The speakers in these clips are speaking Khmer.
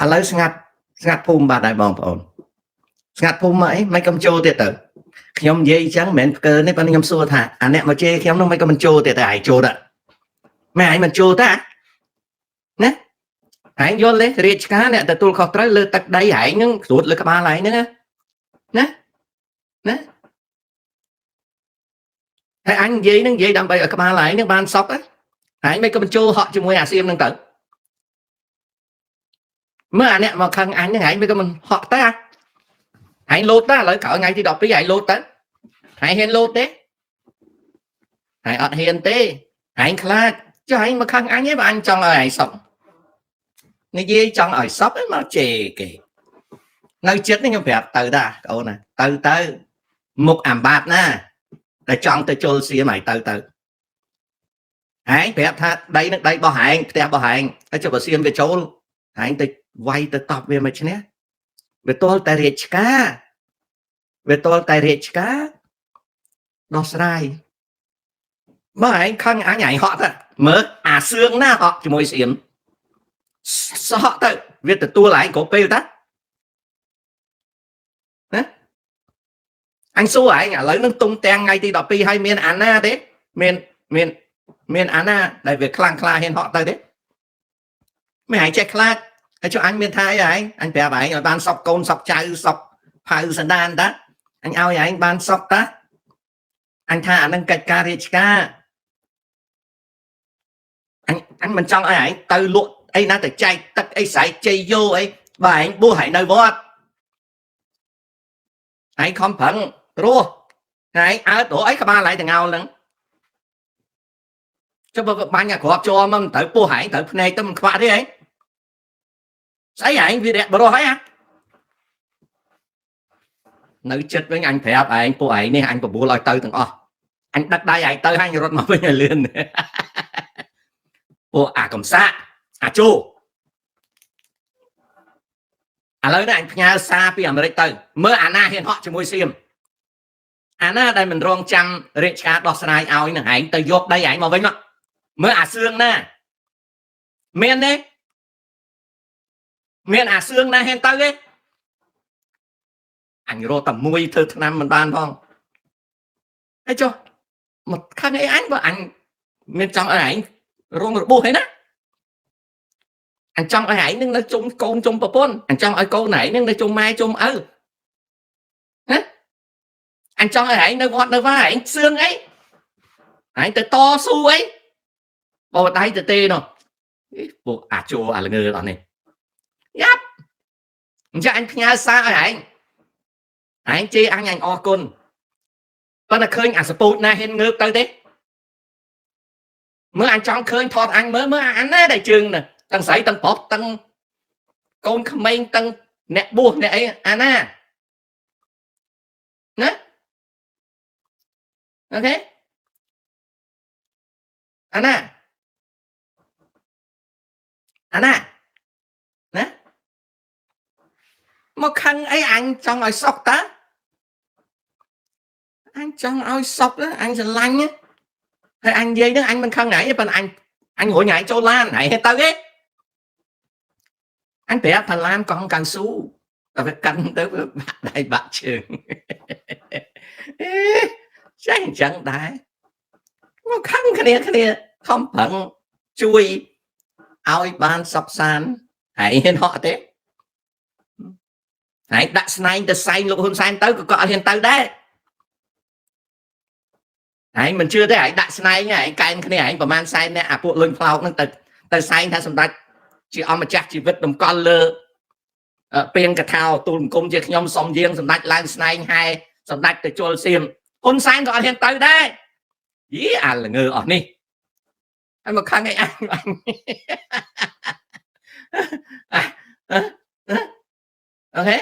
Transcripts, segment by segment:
ឥឡូវស្ងាត់ភូមិបាត់ហើយបងប្អូនស្ងាត់ភូមិមកអីមិនកំចូលទៀតទៅខ្ញុំនិយាយអញ្ចឹងមិនមែនផ្កើនេះប៉ុន្តែខ្ញុំសួរថាអាអ្នកមកជេរខ្ញុំនោះមិនក៏មិនចូលទៀតតែឯងចូលដែរម៉ែឯងមិនចូលតាណាឯងយល់ទេរាជការអ្នកទទួលខុសត្រូវលើទឹកដីឯងហ្នឹងស្រួតលើក្បាលឯងហ្នឹងណាហើយអញនិយាយហ្នឹងនិយាយដើម្បីឲ្យក្បាលឯងហ្នឹងបានសុខឯងមិនក៏មិនចូលហក់ជាមួយអាសៀមហ្នឹងទៅមើលអាអ្នកមកខឹងអញហ្នឹងឯងមិនក៏មិនហក់ទៅឯងលោតទៅឥឡូវក្រោយថ្ងៃទី12ឯងលោតទៅឯងហ៊ានលោតទេឯងអត់ហ៊ានទេឯងខ្លាចចុះឯងមកខឹងអញឯងបើអញចង់ឲ្យឯងសុខនិយាយចង់ឲ្យសុខមកជេរគេនៅចិត្តនេះខ្ញុំប្រាប់ទៅតាអូនណាទៅមុខអាបាតណាតែចង់ទៅជុលសៀមឲ្យទៅឯងប្រាប់ថាដីនឹងដីរបស់ឯងផ្ទះរបស់ឯងហើយចុះបើសៀមវាចូលឯងទៅវាយទៅតបវាមិនឈ្នះវាទល់តែរាជការដោះស្រាយបើឯងខឹងអញឯងហក់ទៅមើលអាសឿងណាហក់ជាមួយសៀមសក់ទៅវាទទួលឯងគ្រប់ពេលតាណាអញសួរឯងឥឡូវនឹងទុំទាំងថ្ងៃទី12ហើយមានអាណាទេមានអាណាដែលវាខ្លាំងខ្លាហ៊ានហក់ទៅទេមិនឯងចេះខ្លាចហើយចុះអញមានថាអីឯងអញប្រាប់ឯងឲ្យបានសពកូនសពចៅសពផៅសណ្ដានតាអញឲ្យឯងបានសពតាអញថាអានឹងកិច្ចការរាជការអញមិនចង់ឲ្យឯងទៅលក់អីណាទៅចែកទឹកអីស្រែកជ័យយោអីបើឯងបួសឯងនៅវត្តឯងខំប្រឹងរស់ឯងអើតរអីក្បាលឯងទាំងងោលហ្នឹងចុះបើបាញ់អាក្របជាប់មកទៅពោះឯងទៅភ្នែកទៅមិនខ្វាក់ទេឯងស្អីឯងវារៈបរោះអីនៅចិត្តវិញអញប្រាប់ឯងពួកឯងនេះអញបបួលឲ្យទៅទាំងអស់អញដឹកដៃឯងទៅអញរត់មកវិញឲ្យលឿនពួកអាកំសាអាចូឥឡូវនេះអញផ្ញើសារពីអាមេរិកទៅមើលអាណាហ៊ានហក់ជាមួយសៀមអាណាដែលមិនរងចាំរាជការដោះស្រាយឲ្យនឹងឯងទៅយកដីឯងមកវិញមកមើលអាសឿងណាមានទេមានអាសឿងណាហ៊ានទៅទេអញរត់តែមួយធ្វើឆ្នាំមិនបានផងហើយចុះមកខឹងអីអញបើអញមានចង់ឲ្យឯងរងរបួសអីណាអញចង់ឲ្យឯងនឹងនៅជុំកូនជុំប្រពន្ធអញចង់ឲ្យកូនឯងនឹងនៅជុំម៉ែជុំឪណាអញចង់ឲ្យឯងនៅវត្តនៅវាឯងសឿងអីឯងទៅតស៊ូអីបោដៃទៅទេនោះពួកអាចោអាល្ងើអស់នេះយ៉ាប់អញ្ចឹងអញផ្ញើសារឲ្យឯងជេរអញអរគុណប៉ុន្តែឃើញអាសពូចណាហ៊ានងើបទៅទេមើលអញចង់ឃើញថតអញមើលអាណាដែលជើងណាទាំងស្រីទាំងប្រុសទាំងកូនក្មេងទាំងអ្នកបួសអ្នកអីអាណាណាអូខេអាណាណាមកខឹងអីអញចង់ឲ្យសក់តាអញចង់ឲ្យសក់អញស្រឡាញ់ហើយអញនិយាយហ្នឹងអញមិនខឹងឯងប៉ុន្តែអញរុញឯងចូលឡានឯងទៅទេអញប្រាប់ថាឡានកង់កៅស៊ូតែវាកាន់ទៅវាបាក់ដៃបាក់ជើងចេះអញ្ចឹងដែរមកខឹងគ្នាខំប្រឹងជួយឲ្យបានសុខសាន្តឯងហ៊ានហក់ទេឯងដាក់ស្នែងទៅសែងលោកហ៊ុនសែនទៅក៏អត់ហ៊ានទៅដែរឯងមិនជឿទេឯងដាក់ស្នែងឯងកែនគ្នាឯងប្រហែលសែនអ្នកអាពួកលុញផ្លោកហ្នឹងទៅសែងថាសម្ដេចជាអម្ចាស់ជីវិតតម្កល់លើពេងកថាទូលអង្គមជាខ្ញុំសុំយាងសម្ដេចឡើងស្នែងហែសម្ដេចទៅជលសៀមហ៊ុនសែនក៏អត់ហ៊ានទៅដែរយីអាល្ងើអស់នេះហើយមកខឹងឯងអូខេ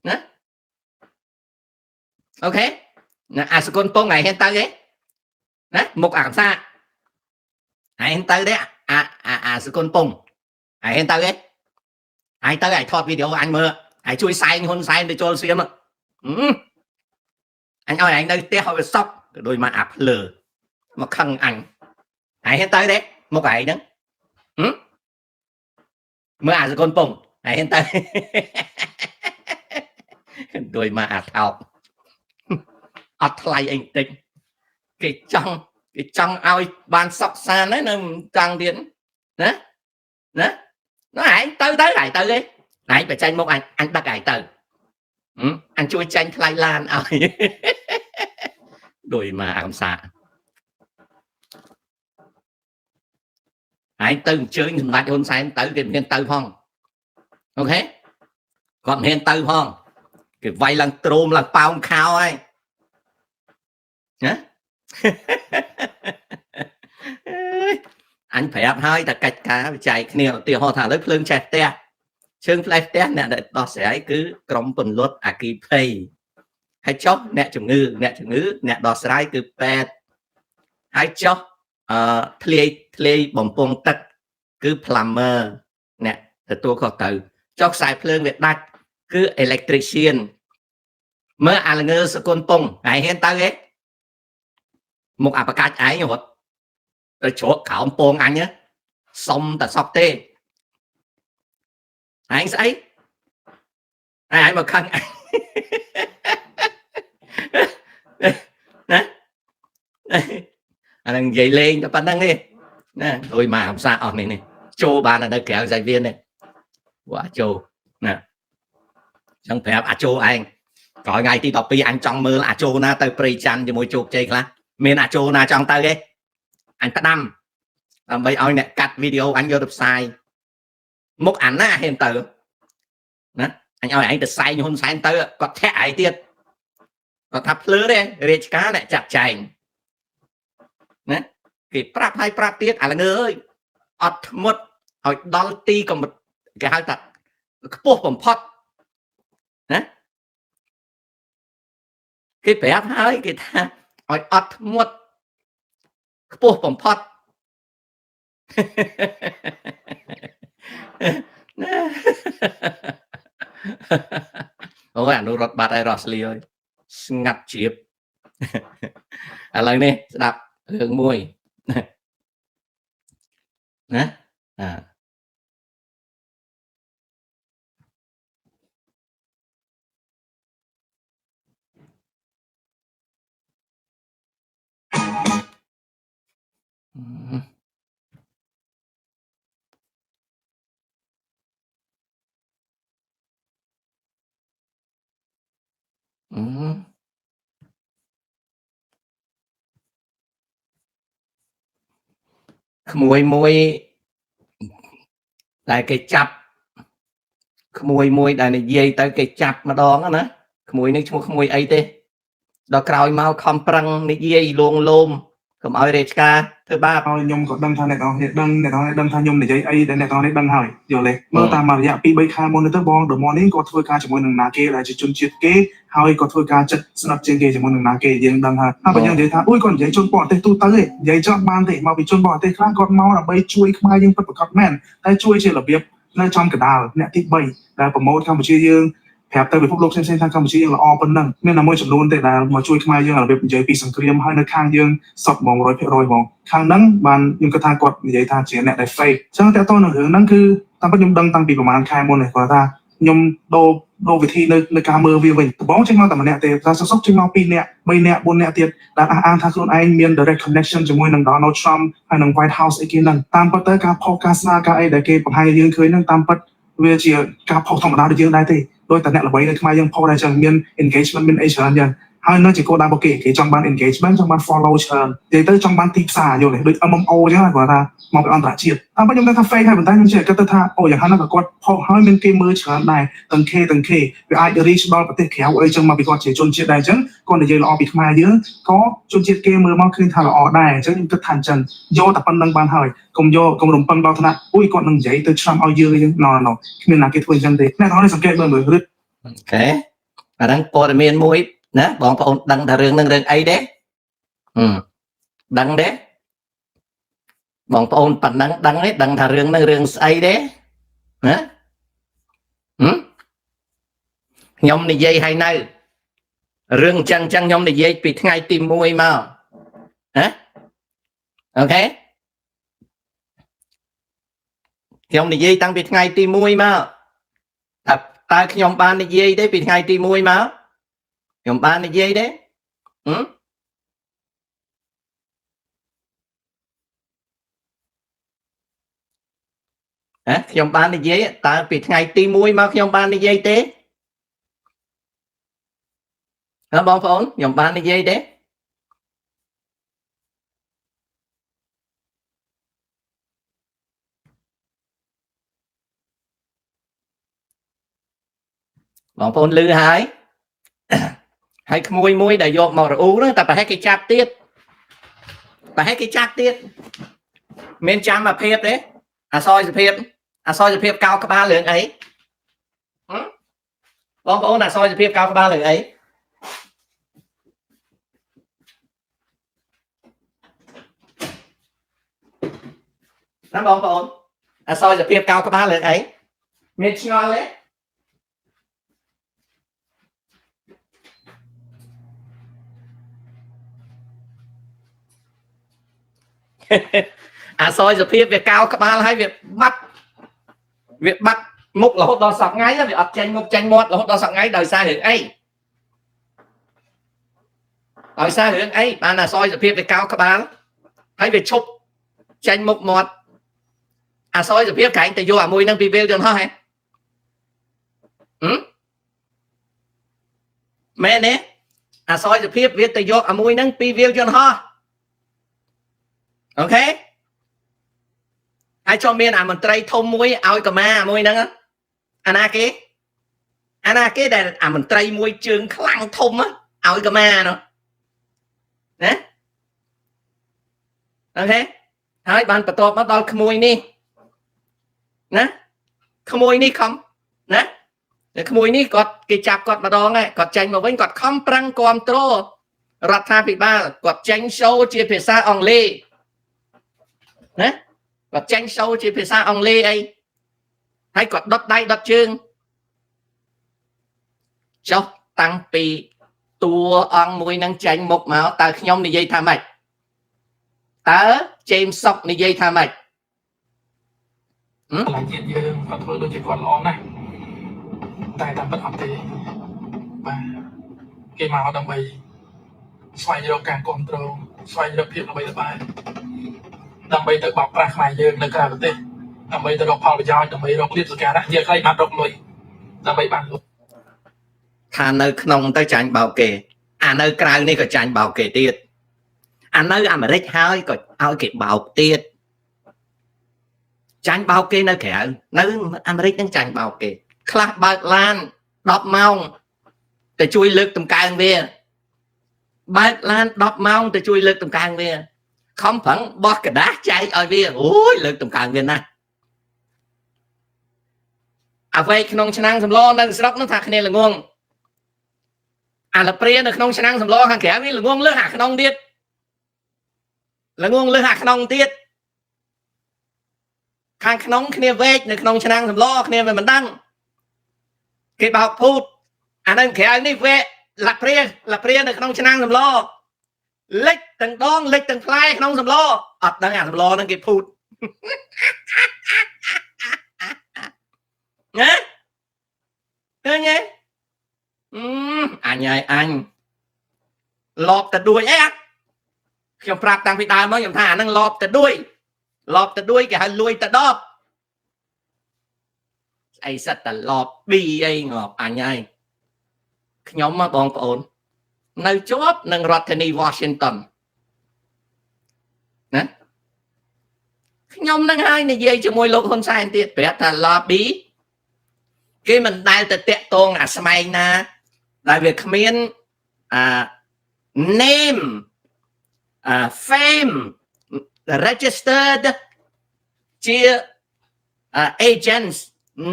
ណាអូខេណាអាសគុណពងឯងហ៊ានទៅទេណាមុខអាកំសាឯងហ៊ានទៅទេអាសគុណពងឯងហ៊ានទៅទេឯងទៅឯងថតវីដេអូអញមើលឯងជួយសែងហ៊ុនសែនទៅជលសៀមអញឲ្យឯងនៅផ្ទះឲ្យវាសក់ក៏ដូចមកអាភ្លើមកខឹងអញឯងហ៊ានទៅទេមុខឯងហ្នឹង mới à con bông hãy hiện tại đôi mà à thảo ọt lại anh tịnh cái trong ao ban sọc xa đấy nó trăng điện đó đó nó hãy tới lại tới đi nãy phải tranh một anh bắt cải từ anh chui tranh thay lan ai đôi mà làm xạ hãy từ chơi nhìn lại hôn sai tới cái hiện từ phong ok còn hiện từ phong cái vay lần trôm là bao khao ai nhá anh phải áp hai ta cách cá chạy nhiều tiền họ thả lớp lương chẹt te chương flash test nè để nó sẽ cứ trong phần luật à kỳ play hay chốc nè chủng ngữ nè đo sai cứ pet hay chốc play bồng bông tật cứ plumber nè từ tôi có từ chốc xài phơi việt đạch cứ electrician mới à là ngư sự côn bông ngày hiện tại ấy một à bạc ấy nhột rồi chỗ cả ông bông anh nhé xong ta sọc tê anh sẽ ai mà khăn anh dậy lên cho bạn đang đi nè đôi mà không sao ở này này châu bạn là nơi kéo giải viên này quả châu nè chẳng phải à châu anh có ngày thì đọc đi anh trong mơ là châu na tới pre chan cho môi chụp chơi là miền à châu na trong tay ấy anh ta đâm bây ơi nè cắt video anh vô được sai một ảnh á hiện từ đó anh ơi anh được sai nhưng không sai anh tới có thẻ ai tiết có thắp lứa đây rệt cá lại chặt chành nè cái prap hay prap tiết à là ngơ ơi ọt một hỏi đo ti còn một cái hai tật buộcผมพอดnè cái prap hay cái ta hỏi ọt một buộcผมพอดôi anh rốt bát ai rót li ơi ngặt chip à lần này đạp hướng mùi nè à mùi tại cái chập mùi đại này dây tới cái chập mà đón á nè mùi này chung mùi ấy thế đó cào mau không prăng này dây luôn luôn không ai để ca thứ ba nhung có đăng thang này đó đăng thang nhung để chơi ai để này đó đăng hỏi rồi lấy mơ ta mà dạ pi bay khai monitor bong the morning có thôi ca cho mọi người nã kê lại chỉ chun chiết kê hỏi có thôi ca chất snap trên kê cho mọi người nã kê riêng đăng hỏi bây giờ để thà ui còn giấy chun bỏ tay tu tới giấy cho ban thì mau bị chun bỏ tay khác còn mau là bay chui mai nhưng phải có men tay chui chỉ là việc nơi trong cái đào nè thích bay là promote Campuchia dươngแถบแต่เป็นพวกโลกเส้นทางกัมพูชียังละออเป็นนั่งเนี่ยนำมวยจำนวนแต่ละมาช่วยขึ้นมายังละเป็นใจปีสังเกตยังให้ในข้างยังสอบมอง100%มองข้างนั้นมันยังกระทากดใหญ่ทางเฉียนเนี่ยได้ไฟฉะนั้นแต่ต้นหนึ่งนั่นคือตามปัจจุบันตั้งปีประมาณคายมนเลยกว่าท่ายมโดวิธีในการมือวิ่งวิ่งบ้องจริงมาแต่มันเนี่ยแต่เราสอบจริงมาปีเนี่ยไม่เนี่ยบนเนี่ยเตียแล้วอ่านทางส่วนไอ้มี direct connection จะมวยหนังดอนอลทรัมป์ให้หนังไวท์เฮาส์ไอ้กินนั่นตามปัตเตอร์การพอการสนาการไอ้เด็กเก็บให้ยังเคยนั่งตามปัตเวทีการพอธรรมดาได้ยังได้ที่โดยแต่เนี่ยเราไว้ในขณะยังพอได้จังมี engagement เป็นไอ้เชิญยังให้นั่นจะโกดังโอเคที่จังบ้าน engagement จังบ้าน follow เชิญเดี๋ยวจังบ้านทิปซ่าอยู่เลยโดยเอามุมโอใช่ไหมกว่าท่ามองไปอันตรายเฉียดถ้าไม่ยอมได้ทัฟเฟ่ให้เหมือนได้ยังเฉียดก็ท่าโอ้อย่างนั้นก็กดพอให้เป็นเกมมือเชิญได้ตั้งเคไปไอ้เดริชบอลประเทศแขวไอ้จังมาไปก่อนเฉียดจนเฉียดได้จังก่อนเดี๋ยวเราออกไปมาเยอะก็จนเฉียดเกมมือมากขึ้นถ้าเราออกได้จังก็ทันจังโยแต่ปันดังบ้านเฮ้ยกลมโยกลมลมปังเบาธนาอุ้ยก่อนหนึ่งใหญ่ตัวทรัมป์เอาเยอะยังนอนเนาะมีนักเก็ตทวนจังเด็กแน่นอนได้สังเกตเมื่อหรือโอเคvà đang po miền mũi nè bọn ông đăng thà rừng ấy đấy đăng đấy bọn ông bạn đăng đấy đăng thà rừng ấy đấy nè nhóm này dây hay nơi rừng chăng nhóm này dây bị ngay tìm mùi mà hả ok ខ្ញុំនិយាយតាំងពីថ្ងៃទី1មកតើខ្ញុំបាននិយាយទេពីថ្ងៃទី1មកខ្ញុំបាននិយាយទេខ្ញុំបាននិយាយតើពីថ្ងៃទី1មកខ្ញុំបាននិយាយទេបងប្អូនខ្ញុំបាននិយាយទេបងប្អូនឮហើយហើយក្មួយមួយដែលយកមករអ៊ូហ្នឹងតែប្រហែលគេចាប់ទៀតមានចាំអាភាពទេអសយសភាពកោក្បាលរឿងអីបងប្អូនអសយសភាពកោក្បាលរឿងអីណាបងប្អូនអសយសភាពកោក្បាលរឿងអីមានឆ្ងល់ទេអសយសភាពវាកោក្បាលហើយវាបាត់មុខរហូតដល់សប្ថ្ងៃវាអត់ចេញមុខចេញមាត់រហូតដល់សប្ថ្ងៃដោយសាររឿងអីបានអសយសភាពវាកោក្បាលហើយវាឈប់ចេញមុខមាត់អសយសភាពក្រែងតែយកអាមួយហ្នឹងពីវាលយន្តហោះហ៎មែនទេអសយសភាពវាទៅយកអាមួយហ្នឹងពីវាលយន្តហោះអូខេហើយចូលមានអាមន្ត្រីធំមួយឲ្យកម៉ាមួយហ្នឹងអាណាគេដែលអាមន្ត្រីមួយជើងខ្លាំងធំឲ្យកម៉ានោះណាអូខេហើយបានបន្ទាប់មកដល់ក្មួយនេះណាក្មួយនេះខំណាក្មួយនេះគាត់គេចាប់គាត់ម្ដងហើយគាត់ចេញមកវិញគាត់ខំប្រឹងគ្រប់គ្រងរដ្ឋាភិបាលគាត់ចេញ show ជាភាសាអង់គ្លេសណាគាត់ចេញ show ជាភាសាអង់គ្លេសអីហើយគាត់ដុតដៃដុតជើងចុះតាំងពីតួអង្គមួយនឹងចេញមុខមកតើខ្ញុំនិយាយថាម៉េចតើជេមសុកនិយាយថាម៉េចកន្លែងជាតិយើងគាត់ធ្វើដូចជាគាត់ល្អណាស់តែតាមពិតអត់ទេបាទគេមកដើម្បីស្វែងរកការគ្រប់គ្រងស្វែងរកភាពល្បីល្បាញដើម្បីទៅបោកប្រាស់ខ្មែរយើងនៅក្រៅប្រទេសដើម្បីទៅរកផលប្រយោជន៍ដើម្បីរកលៀបសក្ការៈនិយាយខ្លីបានរកលុយដើម្បីបានលុយថានៅក្នុងទៅចាញ់បោកគេអានៅក្រៅនេះក៏ចាញ់បោកគេទៀតអានៅអាមេរិកហើយក៏ឲ្យគេបោកទៀតចាញ់បោកគេនៅក្រៅនៅអាមេរិកនឹងចាញ់បោកគេខ្លះបើកឡាន10ម៉ោងទៅជួយលើកតម្កើងវាបើកឡាន10ម៉ោងទៅជួយលើកតម្កើងវាខំប្រឹងបោះกระดาษចែកឲ្យវាអូយលើកតម្កើងវាណាស់អ្វីក្នុងឆ្នាំងសម្លនៅស្រុកនោះថាគ្នាល្ងងអាលព្រានៅក្នុងឆ្នាំងសម្លខាងក្រៅវាល្ងងលើសអាក្នុងទៀតល្ងងលើសអាក្នុងទៀតខាងក្នុងគ្នាវែកនៅក្នុងឆ្នាំងសម្លគ្នាមិនដឹងគេបោកភូតអានៅក្រៅនេះវែកលព្រានៅក្នុងឆ្នាំងសម្លលិចទាំងដងលិចទាំងផ្លែក្នុងសម្លអត់ដឹងអាសម្លហ្នឹងគេភូតណាឃើញទេអញហើយអញលបទៅដួយអីខ្ញុំប្រាប់តាំងពីដើមមកខ្ញុំថាអាហ្នឹងលបទៅដួយគេហៅលួយទៅដបស្អីសិតតែលបប៊ីអីងាប់អញហើយខ្ញុំមកបងប្អូននៅជាប់នឹងរដ្ឋធានី Washington ណាខ្ញុំនឹងហើយនិយាយជាមួយលោកហ៊ុនសែនទៀតប្រាប់ថា lobby គេមិនដែលទៅតាក់ទងអាស្មែងណាដែលវាគ្មានname fame registered ជា agents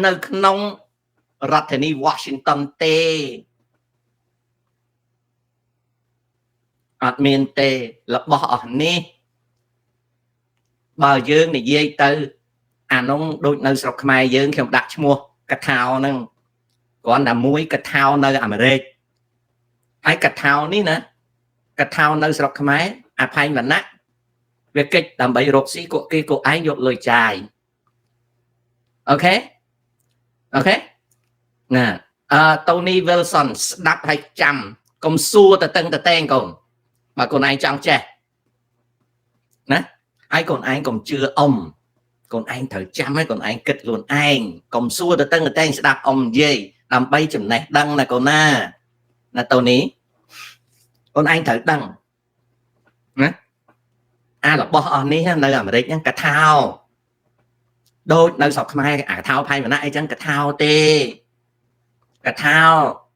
នៅក្នុងរដ្ឋធានី Washington ទេអត់មានទេរបស់អស់នេះបើយើងនិយាយទៅអានោះដូចនៅស្រុកខ្មែរយើងខ្ញុំដាក់ឈ្មោះកថាហ្នឹងគ្រាន់តែមួយកថានៅអាមេរិកហើយកថានេះណាកថានៅស្រុកខ្មែរអាផែងវណ្ណៈវាកិច្ចដើម្បីរកស៊ីពួកគេក៏ឯងយកលុយចាយ ok ok nè Tony Wilson đáp hay chăm công xua từ tân từ tên còn mà còn anh trong trẻ nè ai còn anh còn chưa ông còn anh thử chăm ấy còn anh kịch luôn anh công xua từ tân từ tên sẽ đáp ông gì làm bay chùm này đăng là còn là Tony còn anh thử đăng nè là bỏ ní nơi làm đấy nhá cả thao đôi nơi sọc mai thao thay mà nãy chẳng cả thao tê cả thao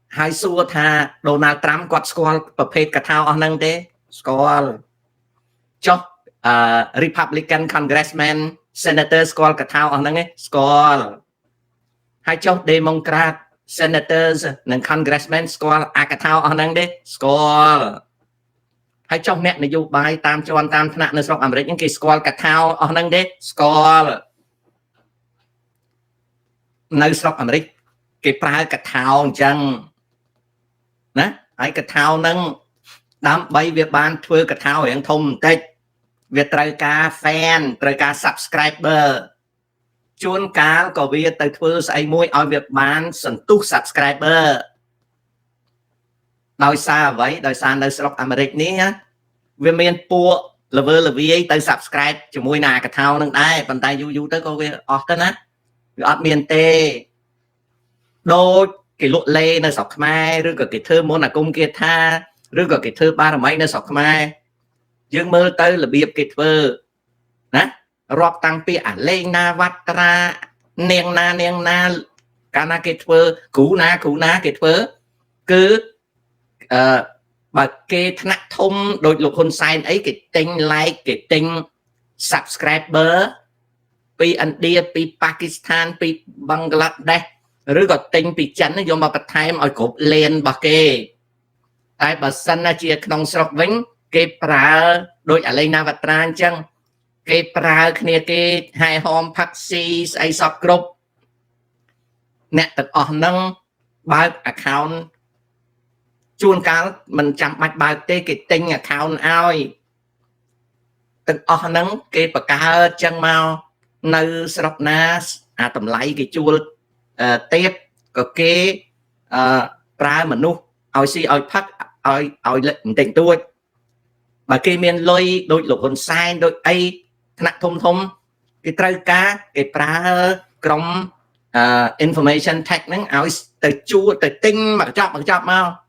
hai xua tha Donald Trump quạt squallประเภทcả thao ở năng tê squall cho Republican Congressman Senator squall cả thao ở năng ấy squall hai cho Democrat Senatorsនិង Congressman squall cả thao ở năng tê squall hay trong nét này dù bài tam cho anh tam thằng nơi sọc America những cái squall cả thao ở năng tê squall nơi sọc America cái prai cả thao chẳng nè ai cả thao nâng đám bay việc ban thuê cả thao hiện thông tịch việc trời ca fan trời ca subscriber chuôn cá có việc tới thuê xây môi ở việc bán sẵn túc subscriber đôi xa vậy đôi xa nơi sọc America ní nhá vì mình bùa là vì tới subscribe cho môi nà cả thao nâng đây bàn tay du tới có việc ọt tên á ọt miền tê đôi cái lộ lê nơi sọc mai rồi cái thơ môn là cung kia tha rồi cái thơ ba là mấy nơi sọc mai dương mơ tới là biệp cái thơ nè rọp tăng pi lên na vắt ra neng na cana cái thơ cú na cái thơ cứ bà kê thắc thông đôi lục hôn sai ấy cái tên like cái tên subscriber pi India pi Pakistan pi Bangladesh rồi có tình bị chắn nó dùng vào bật thay mà cột lên bà kê tại bà sân là chia nông sọc vĩnh cái pra đôi ở lên na vật ra chăng cái pra kia cái hai hôm taxi ai sọc group nè tập ở nâng ba account chuôn cá mình chăm bạch ba tê cái tình account ai tập ở nâng cái bà cá chăng mau nơi sọc na tầm lấy cái chuột tiếp có cái pra mà nu ao si ao phát ao lệnh tình tôi mà cái miền lôi đôi lục hồn sai đôi ai nặng thông cái trai cá cái pra trong information tech nó ao từ chua từ tinh mà chọn mau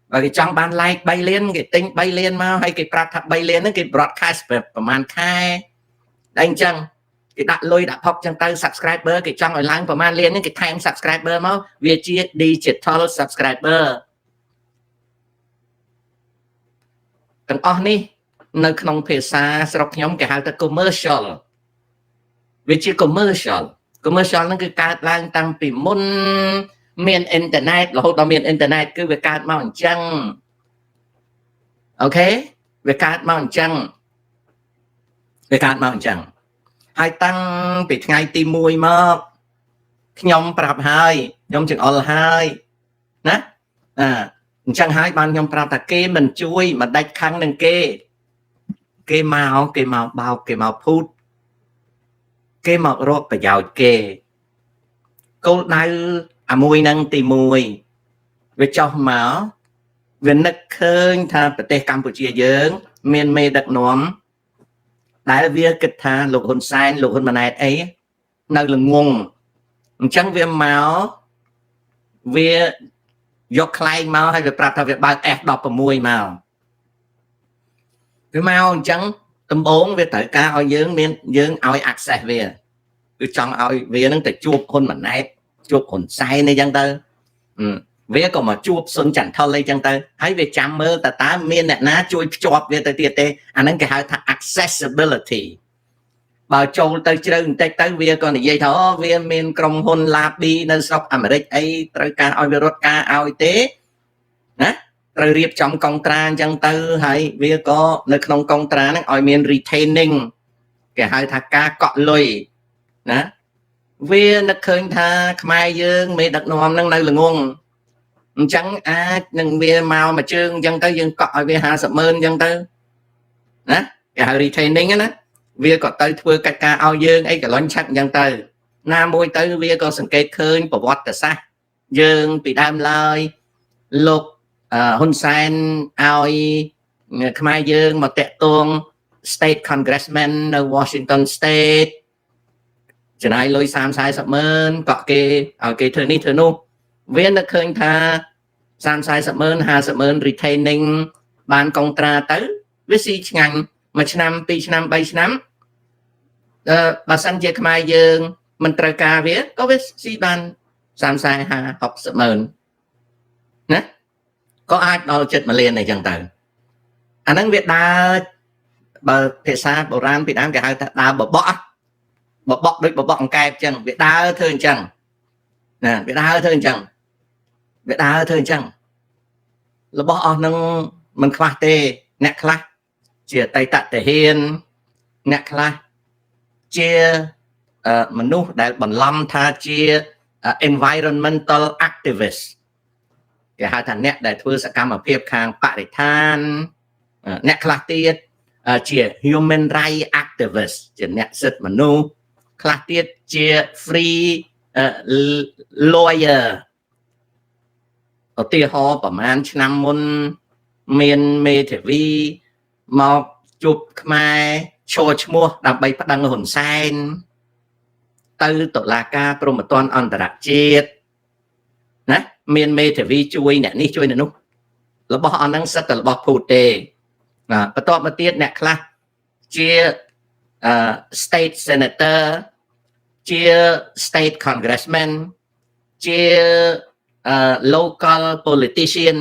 và cái trong ban like bay lên cái tinh bay lên mau hay cái pra thật bay lên nó cái broadcast về màn khai đánh chăng cái đặt lôi đặt học trong tay subscriber cái trong ở lăng của man liên những cái time subscriber máu việc chia digital subscriber từng ní nơi không thể xa sọc nhóm cái hàng ta commercial việc chia commercial nó cứ cắt lang tăngពីមុនមានអ៊ីនធឺណិតរហូតដល់មានអ៊ីនធឺណិតគឺវាកើតមកអញ្ចឹងអូខេវាកើតមកអញ្ចឹងហើយតាំងពីថ្ងៃទី1មកខ្ញុំប្រាប់ហើយខ្ញុំចង្អុលហើយណាអញ្ចឹងហើយបានខ្ញុំប្រាប់ថាគេមិនជួយមិនដាច់ខឹងនឹងគេមកបោកគេមកភូតគេមករកប្រយោជន៍គេគោលដៅអាមួយនឹងទី1វាចោះមកវានឹកឃើញថាប្រទេសកម្ពុជាយើងមានមេដឹកនាំដែលវាគិតថាលោកហ៊ុនសែនលោកហ៊ុនម៉ាណែតអីនៅល្ងងអញ្ចឹងវាមកវាយកខ្លែងមកហើយវាប្រាប់ថាវាបើក F16 មកវាមកអញ្ចឹងដំបូងវាត្រូវការឲ្យយើងឲ្យ access វាគឺចង់ឲ្យវានឹងទៅជួបហ៊ុនម៉ាណែតជួបហ៊ុនសែនអីចឹងទៅវាក៏មកជួបសុនចន្ទថុលអីចឹងទៅហើយវាចាំមើលតើមានអ្នកណាជួយភ្ជាប់វាទៅទៀតទេអាហ្នឹងគេហៅថា accessibility បើចូលទៅជ្រៅបន្តិចទៅវាក៏និយាយថាវាមានក្រុមហ៊ុន lobby នៅស្រុកអាមេរិកអីត្រូវការឲ្យវារត់ការឲ្យទេណាត្រូវរៀបចំកុងត្រាអញ្ចឹងទៅហើយវាក៏នៅក្នុងកុងត្រាហ្នឹងឲ្យមាន retaining គេហៅថាការកក់លុយណាវានឹកឃើញថាខ្មែរយើងមេដឹកនាំហ្នឹងនៅល្ងងអញ្ចឹងអាចនឹងវាមកមួយជើងអញ្ចឹងទៅយើងកក់ឲ្យវា50,000អញ្ចឹងទៅណាគេហៅ retaining ណាវាក៏ទៅធ្វើកិច្ចការឲ្យយើងអីកន្លងឆាក់អញ្ចឹងទៅ ណាមួយទៅវាក៏សង្កេតឃើញប្រវត្តិសាស្ត្រយើងពីដើមឡើយលោកហ៊ុនសែនឲ្យខ្មែរយើងមកតាក់ទង State Congressman នៅ Washington State ចំណាយលុយ30-40ម៉ឺនកក់គេឲ្យគេធ្វើនេះធ្វើនោះវានឹកឃើញថា30-40ម៉ឺន50ម៉ឺន retaining បានកុងត្រាទៅវាស៊ីឆ្ងាញ់1ឆ្នាំ2ឆ្នាំ3ឆ្នាំបើសិនជាខ្មែរយើងមិនត្រូវការវាក៏វាស៊ីបាន30-50-60ម៉ឺនណាក៏អាចដល់7 លានអីចឹងទៅអាហ្នឹងវាដើរបើភាសាបុរាណពីដើមគេហៅថាដើរបបក់ដូចបបក់អង្កែបចឹងវាដើរធ្វើអញ្ចឹងណាវាដើរធ្វើអញ្ចឹងរបស់អស់ហ្នឹងមិនខ្វះទេអ្នកខ្លះជាអតីតទាហានអ្នកខ្លះជាមនុស្សដែលបន្លំថាជា environmental activist គេហៅថាអ្នកដែលធ្វើសកម្មភាពខាងបរិស្ថានអ្នកខ្លះទៀតជា human right activist ជាអ្នកសិទ្ធិមនុស្សខ្លះទៀតជា free lawyer ឧទាហរណ៍ប្រហែលឆ្នាំមុនមានមេធាវីមកជួបខ្មែរឈរឈ្មោះដើម្បីប្តឹងហ៊ុនសែនទៅតុលាការព្រហ្មទណ្ឌអន្តរជាតិណាមានមេធាវីជួយអ្នកនេះជួយអ្នកនោះរបស់អស់ហ្នឹងសិតតែរបស់ភូតទេបន្ទាប់មកទៀតអ្នកខ្លះជា state senator ជា state congressman ជា local politician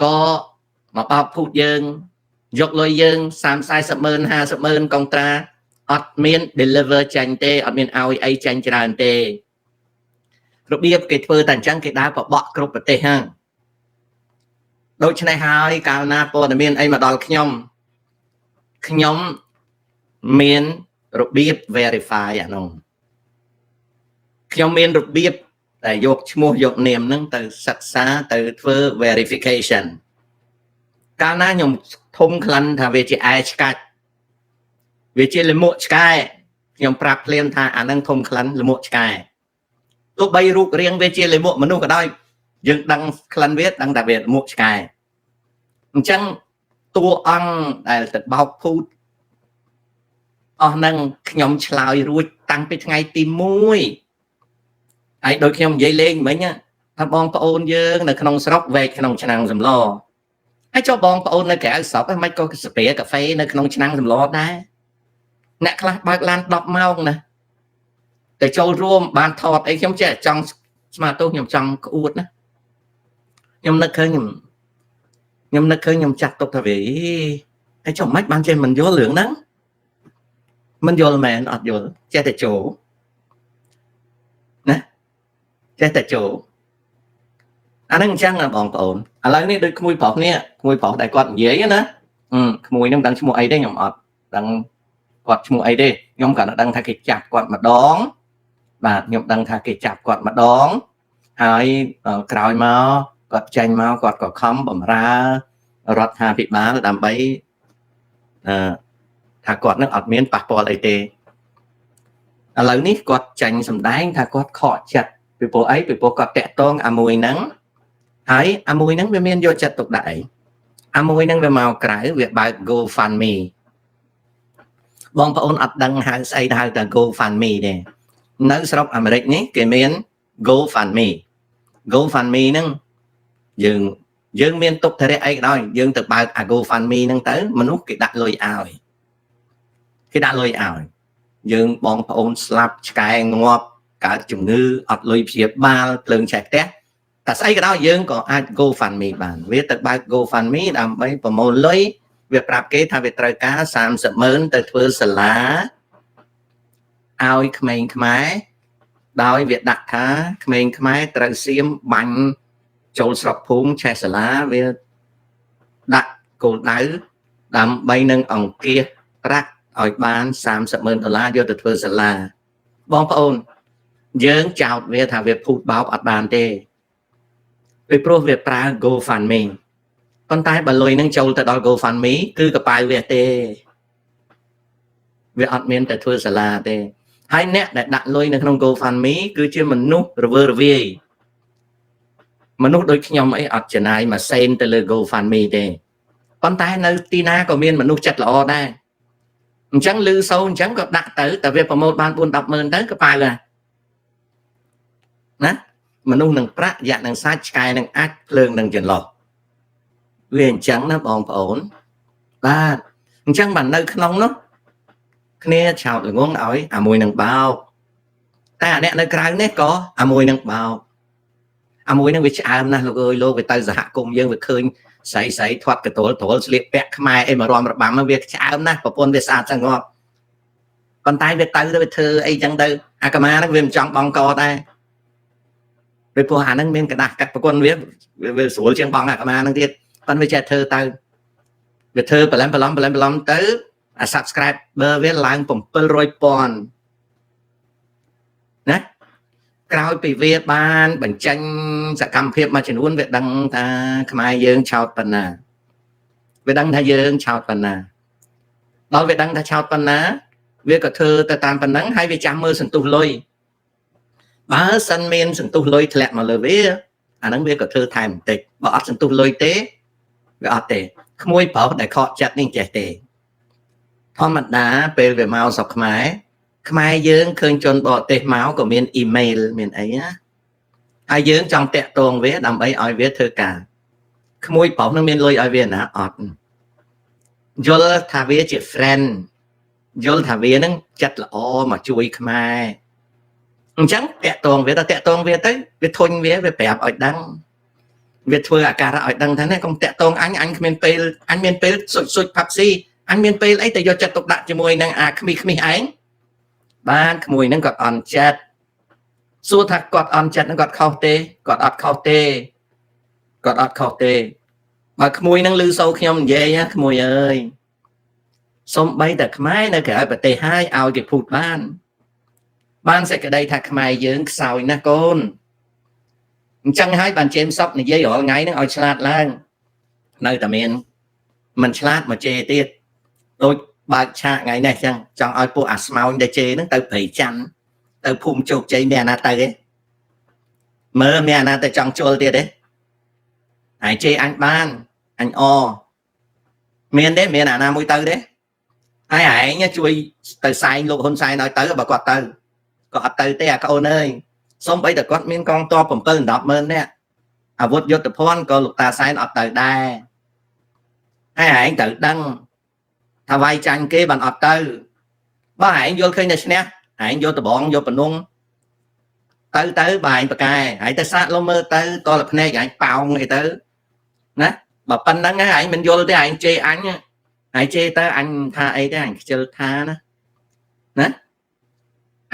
ក៏មកបោកភូតយើងយកលុយយើង30-40ម៉ឺន50ម៉ឺនកុងត្រាអត់មាន deliver ចាញ់ទេអត់មានឲ្យអីចាញ់ច្រើនទេរបៀបគេធ្វើតែអញ្ចឹងគេដើរបបក់គ្រប់ប្រទេសហ្នឹងដូច្នេះហើយកាលណាព័ត៌មានអីមកដល់ខ្ញុំមានរបៀប verify អានោះខ្ញុំមានរបៀបតែយកឈ្មោះយកនាមហ្នឹងទៅសិក្សាទៅធ្វើ verification កាលណាខ្ញុំធំក្លិនថាវាជាឯឆ្កាច់វាជាលមួកឆ្កែខ្ញុំប្រាប់ភ្លាមថាអាហ្នឹងធំក្លិនលមួកឆ្កែទោះបីរូបរាងវាជាលមួកមនុស្សក៏ដោយយើងដឹងក្លិនវាដឹងតែវាលមួកឆ្កែអញ្ចឹងតួអង្គដែលទៅបោកភូតអស់ហ្នឹងខ្ញុំឆ្លើយរួចតាំងពីថ្ងៃទី1ហើយដូចខ្ញុំនិយាយលេងមិញថាបងប្អូនយើងនៅក្នុងស្រុកវែកក្នុងឆ្នាំងសម្លហើយចុះបងប្អូននៅក្រៅស្រុកមិនក៏ស្ព្រាកាហ្វេនៅក្នុងឆ្នាំងសម្លដែរអ្នកខ្លះបើកឡាន10ម៉ោងណាតែចូលរួមបានថតអីខ្ញុំចេះចង់ស្មារតីខ្ញុំចង់ក្អួតណាខ្ញុំនឹកឃើញខ្ញុំចាត់ទុកថាវាហើយចុះមិនបានចេះមិនយល់រឿងហ្នឹងមិនយល់មែនអត់យល់ចេះតែចូលណាចេះតែចូលអាហ្នឹងអញ្ចឹងបងប្អូនឥឡូវនេះដូចក្មួយប្រុសនេះក្មួយប្រុសដែលគាត់និយាយណាក្មួយហ្នឹងដឹងឈ្មោះអីទេខ្ញុំអត់ដឹងគាត់ឈ្មោះអីទេខ្ញុំក៏ដឹងថាគេចាប់គាត់ម្ដងបាទខ្ញុំដឹងថាគេចាប់គាត់ម្ដងហើយក្រោយមកគាត់ចេញមកគាត់ក៏ខំបំរើរដ្ឋាភិបាលដើម្បីថាគាត់នឹងអត់មានប៉ះពាល់អីទេឥឡូវនេះគាត់ចាញ់សម្ដែងថាគាត់ខកចិត្តពីព្រោះអីពីព្រោះគាត់តាក់ទងអាមួយហ្នឹងហើយអាមួយហ្នឹងវាមានយកចិត្តទុកដាក់អីអាមួយហ្នឹងវាមកក្រៅវាបើក GoFundMe បងប្អូនអត់ដឹងហៅស្អីហៅតែ GoFundMe ទេនៅស្រុកអាមេរិកនេះគេមាន GoFundMe ហ្នឹងយើងមានទុកធរៈអីក៏ដោយយើងទៅបើកអា GoFundMe ហ្នឹងទៅមនុស្សគេដាក់លុយឲ្យយើងបងប្អូនស្លាប់ឆ្កែងាប់កើតជំងឺអត់លុយព្យាបាលភ្លើងឆេះផ្ទះតែស្អីក៏ដោយយើងក៏អាច GoFundMe បានវាទៅបើក GoFundMe ដើម្បីប្រមូលលុយវាប្រាប់គេថាវាត្រូវការ30ម៉ឺនទៅធ្វើសាលាឲ្យក្មេងខ្មែរដោយវាដាក់ថាក្មេងខ្មែរត្រូវសៀមបាញ់ចូលស្រុកភូមិឆេះសាលាវាដាក់គោលដៅដើម្បីនឹងអង្គាសប្រាក់ឲ្យបាន30ម៉ឺនដុល្លារយកទៅធ្វើសាលាបងប្អូនយើងចោទវាថាវាភូតបោកអត់បានទេពីព្រោះវាប្រើ GoFundMe ប៉ុន្តែបើលុយនឹងចូលទៅដល់ GoFundMe គឺកប៉ាល់វាទេវាអត់មានតែធ្វើសាលាទេ ហើយអ្នកដែលដាក់លុយនៅក្នុង GoFundMe គឺជាមនុស្សរវើរវាយមនុស្សដូចខ្ញុំអីអត់ចំណាយមួយសេនទៅលើ GoFundMe ទេប៉ុន្តែនៅទីណាក៏មានមនុស្សចិត្តល្អដែរអញ្ចឹងលឺសូរអញ្ចឹងក៏ដាក់ទៅតែវាប្រម៉ូទបាន 4-10 ម៉ឺនទៅក៏ប៉ៅដែរណាមនុស្សនឹងប្រាក់យៈនឹងសាច់ឆ្កែនឹងអាចភ្លើងនឹងចន្លោះវាអញ្ចឹងណាបងប្អូនបាទអញ្ចឹងបាននៅក្នុងនោះគ្នាឆោតល្ងងឲ្យអាមួយនឹងបោកតែអាអ្នកនៅក្រៅនេះក៏អាមួយនឹងបោកអាមួយនឹងវាឆ្អើមណាស់លោកអើយលោកវាទៅសហគមន៍យើងវាឃើញស្រីធាត់កតលទ្រលស្លៀកពាក់ខ្មែរអីមករំរបាំវាឆ្អើមណាស់ប្រពន្ធវាស្អាតសង្កត់ប៉ុន្តែវាទៅវាធ្វើអីចឹងទៅអាកម្មាហ្នឹងវាមិនចង់បងកដែរពេលព្រោះអាហ្នឹងមានកដាស់កាត់ប្រគុណវាស្រួលជាងបងអាកម្មាហ្នឹងទៀតប៉ុន្តែវាចេះធ្វើទៅវាធ្វើបលែមទៅអា subscriber វាឡើង700,000ណាក្រោយពីវាបានបញ្ចេញសកម្មភាពមួយចំនួនវាដឹងថាខ្មែរយើងឆោតប៉ុណ្ណាវាដឹងថាយើងឆោតប៉ុណ្ណាដល់វាដឹងថាឆោតប៉ុណ្ណាវាក៏ធ្វើទៅតាមប៉ុណ្ណឹងហើយវាចាំមើលសន្ទុះលុយបើសិនមានសន្ទុះលុយធ្លាក់មកលើវាអាហ្នឹងវាក៏ធ្វើថែមបន្តិចបើអត់សន្ទុះលុយទេវាអត់ទេក្មួយប្រុសដែលខកចិត្តនេះចេះទេធម្មតាពេលវាមកស្រុកខ្មែរយើងឃើញជនបរទេសមកក៏មានអ៊ីមែលមានអីណាហើយយើងចង់តាក់ទងវាដើម្បីឲ្យវាធ្វើការក្មួយប្រុសនឹងមានលុយឲ្យវាណាអត់យល់ថាវាជា friend យល់ថាវានឹងចិត្តល្អមកជួយខ្មែរអញ្ចឹងតាក់ទងវាទៅតាក់ទងវាទៅវាធុញវាប្រាប់ឲ្យដឹងវាធ្វើអាការៈឲ្យដឹងថានេះកុំតាក់ទងអញគ្មានពេលអញមានពេលសុចផាប់ស៊ីអញមានពេលអីទៅយកចិត្តទុកដាក់ជាមួយនឹងអាខ្មីឯងបានក្មួយហ្នឹងគាត់អន់ចិត្តសួរថាគាត់អន់ចិត្តហ្នឹងគាត់ខុសទេគាត់អត់ខុសទេបើក្មួយហ្នឹងឮសូរខ្ញុំនិយាយណាក្មួយអើយសំបីតែខ្មែរនៅក្រៅប្រទេសហើយឲ្យគេភូតបានសេចក្តីថាខ្មែរយើងខ្សោយណាស់កូនអញ្ចឹងហើយបានជេមសពនិយាយរាល់ថ្ងៃហ្នឹងឲ្យឆ្លាតឡើងនៅតែមានមិនឆ្លាតមកជេរទៀតដូចបើកឆាកថ្ងៃនេះចឹងចង់ឲ្យពួកអាស្មោញដែលជេរហ្នឹងទៅព្រៃច័ន្ទទៅភូមិជោគជ័យមានអាណាទៅទេមើលមានអាណាទៅចង់ជុលទៀតទេហើយជេរអញបានអញអមានទេមានអាណាមួយទៅទេហើយឯងជួយទៅសែងលោកហ៊ុនសែនឲ្យទៅបើគាត់ទៅក៏អត់ទៅទេអាកូនអើយសូម្បីតែគាត់មានកងទ័ព 7-10 ម៉ឺននាក់អាវុធយុទ្ធភ័ណ្ឌក៏លោកតាសែនអត់ទៅដែរហើយឯងត្រូវដឹងថាវាយចាញ់គេបានអត់ទៅបើឯងយល់ឃើញតែឈ្នះឯងយកដបងយកបំណងទៅបើឯងប្រកែហើយទៅសាកលុំមើលទៅតលភ្នែកឯងប៉ោងអីទៅណាបើប៉ុណ្ណឹងឯងមិនយល់ទេឯងជេរអញហើយជេរទៅអញថាអីទេអញខ្ជិលថាណា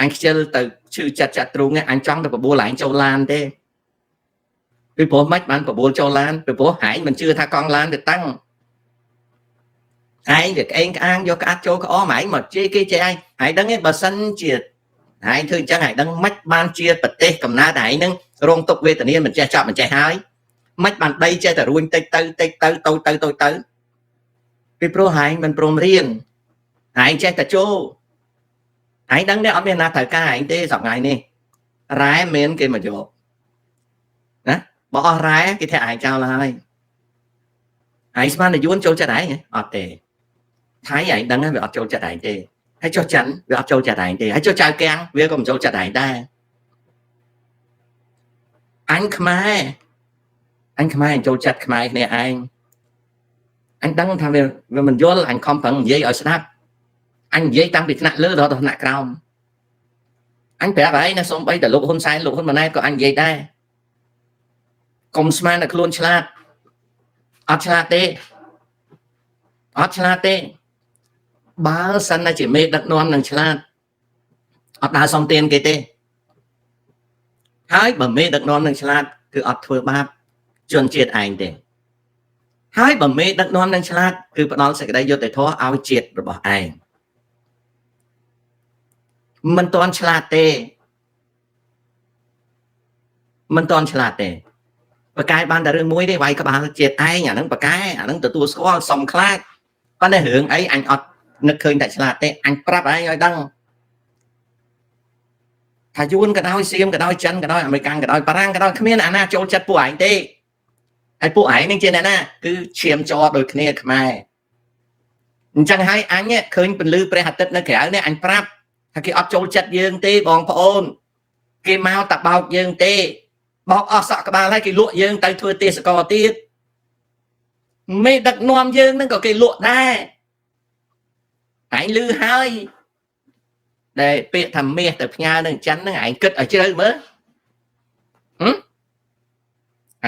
អញខ្ជិលទៅឈឺចាត់ទ្រូងអញចង់ទៅបបួលឯងចូលឡានទេពីព្រោះមិនបានបបួលចូលឡានពីព្រោះឯងមិនជឿថាកង់ឡានទៅតាំងឯងវាក្អេងក្អាងយកក្អាត់ចូលក្អមឯងមកជេរគេជេរឯងដឹងទេបើសិនជាឯងធ្វើអញ្ចឹងឯងដឹងមិនបានជាប្រទេសកំណើតឯងនឹងរងទុក្ខវេទនាមិនចេះចប់មិនចេះហើយមិនបានដីចេះតែរួញតិចទៅពីព្រោះឯងមិនព្រមរៀនឯងចេះតែចូលឯងដឹងទេអត់មានណាត្រូវការឯងទេសប្តាហ៍នេះរ៉ែមានគេមកយកណាបើអស់រ៉ែគេថាឯងចោលហើយឯងស្មានតែយួនចូលចិត្តឯងអត់ទេថៃឯងដឹងវាអត់ចូលចិត្តឯងទេហើយចុះចិនវាអត់ចូលចិត្តឯងទេហើយចុះចៅកាំងវាក៏មិនចូលចិត្តឯងដែរអញខ្មែរអញចូលចិត្តខ្មែរគ្នាឯងអញដឹងថាវាមិនយល់អញខំប្រឹងនិយាយឲ្យស្ដាប់អញនិយាយតាំងពីថ្នាក់លើដល់ថ្នាក់ក្រោមអញប្រាប់ឯងណាសូម្បីតែលោកហ៊ុនសែនលោកហ៊ុនម៉ាណែតក៏អញនិយាយដែរកុំស្មានតែខ្លួនឆ្លាតអត់ឆ្លាតទេបើសិនតែជាមេដឹកនាំនឹងឆ្លាតអត់ដើរសំទានគេទេហើយបើមេដឹកនាំនឹងឆ្លាតគឺអត់ធ្វើបាបជនជាតិឯងទេហើយបើមេដឹកនាំនឹងឆ្លាតគឺផ្ដល់សេចក្តីយុត្តិធម៌ឲ្យជាតិរបស់ឯងមិនតន់ឆ្លាតទេបកកាយបានតែរឿងមួយទេវាយក្បាលជាតិឯងអាហ្នឹងបកកាយអាហ្នឹងទទួលស្គាល់សំខ្លាចប៉ុន្តែរឿងអីអញអត់នឹកឃើញតែឆ្លាតទេអញប្រាប់ឯងឲ្យដឹង ថាយួនក៏ដោយសៀមក៏ដោយចិនក៏ដោយអាមេរិកក៏ដោយបារាំងក៏ដោយគ្មានអាណាចូលចិត្តពួកឯងទេហើយពួកឯងនឹងជាអ្នកណាគឺឈាមចរដូចគ្នាខ្មែរអញ្ចឹងហើយអញឃើញពន្លឺព្រះអាទិត្យនៅក្រៅនេះអញប្រាប់ថាគេអត់ចូលចិត្តយើងទេបងប្អូនគេមកតែបោកយើងទេបោកអស់សក់ក្បាលហើយគេលក់យើងទៅធ្វើទេសកលទៀតមេដឹកនាំយើងហ្នឹងក៏គេលក់ដែរឯងលឺហើយដែលពាក្យថាមាសទៅផ្ញើនឹងចិនហ្នឹងឯងគិតឲ្យជ្រៅមើល